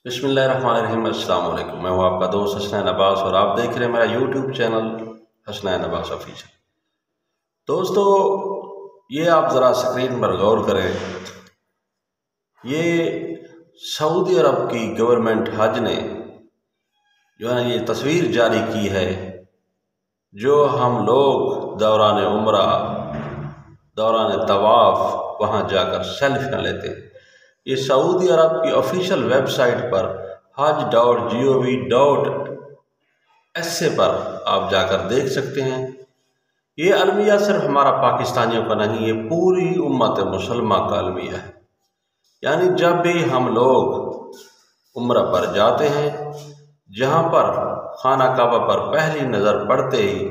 बिस्मिल्लाहिर्रहमानिर्रहीम। अस्सलाम वालेकुम। मैं हूँ आपका दोस्त हसनैन अब्बास और आप देख रहे हैं मेरा YouTube channel Hasnain Abbas official. दोस्तों, ये आप ज़रा स्क्रीन पर गौर करें। ये सऊदी अरब की गवर्नमेंट हज ने जो है ये तस्वीर जारी की है, जो हम लोग दौरान उम्रा दौरान तवाफ़ वहाँ जाकर सेल्फियाँ लेते हैं। ये सऊदी अरब की ऑफिशियल वेबसाइट पर hajj.gov.sa पर आप जाकर देख सकते हैं। ये अलमिया सिर्फ हमारा पाकिस्तानियों का नहीं, ये पूरी उम्मत मुसलमा का अलमिया है। यानी जब भी हम लोग उम्रा पर जाते हैं, जहाँ पर खाना काबा पर पहली नज़र पड़ते ही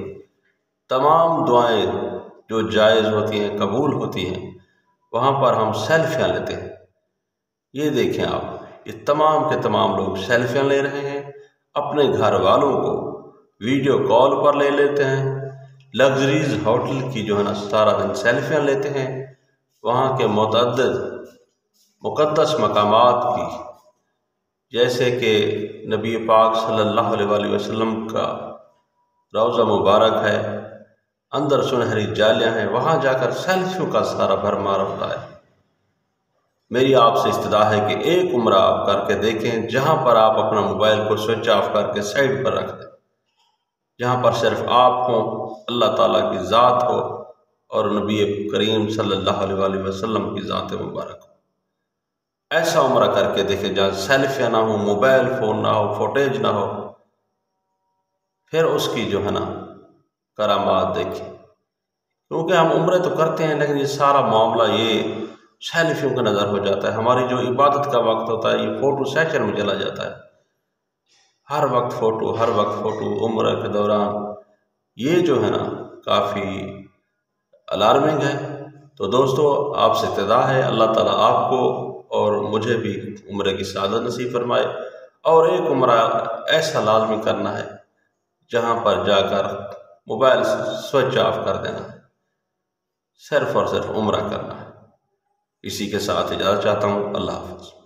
तमाम दुआएं जो जायज़ होती हैं, कबूल होती हैं, वहाँ पर हम सेल्फियाँ लेते हैं। ये देखें आप, ये तमाम के तमाम लोग सेल्फियाँ ले रहे हैं, अपने घर वालों को वीडियो कॉल पर ले लेते हैं, लग्जरीज होटल की जो है ना सारा दिन सेल्फियाँ लेते हैं, वहाँ के मुतअद्दिद मुक़द्दस मकामात की, जैसे कि नबी पाक सल्लल्लाहु अलैहि वसल्लम का रोज़ा मुबारक है, अंदर सुनहरी जालियाँ हैं, वहाँ जाकर सेल्फियों का सारा भरमार होता है। मेरी आपसे इस्तदा है कि एक उम्रा आप करके देखें, जहाँ पर आप अपना मोबाइल को स्विच ऑफ करके साइड पर रख दें, जहाँ पर सिर्फ आप हों, अल्लाह ताला की ज़ात हो और नबी करीम सल्लल्लाहु अलैहि वसल्लम की ज़ात मुबारक हो। ऐसा उम्रा करके देखें जहाँ सेल्फियाँ ना हो, मोबाइल फ़ोन ना हो, फुटेज ना हो, फिर उसकी जो है ना करामात देखें। क्योंकि हम उम्रे तो करते हैं, लेकिन ये सारा मामला ये सेल्फियों का नज़र हो जाता है। हमारी जो इबादत का वक्त होता है, ये फ़ोटो सेशन में चला जाता है। हर वक्त फ़ोटो उम्र के दौरान, ये जो है ना काफ़ी अलार्मिंग है। तो दोस्तों, आपसे इत्तदा है, अल्लाह ताला आपको और मुझे भी उम्र की सआदत नसीब फरमाए। और एक उम्रा ऐसा लाजमी करना है जहाँ पर जाकर मोबाइल स्विच ऑफ कर देना है, सिर्फ और सिर्फ उम्रा करना है। इसी के साथ इजाज़त चाहता हूँ। अल्लाह हाफ़िज़।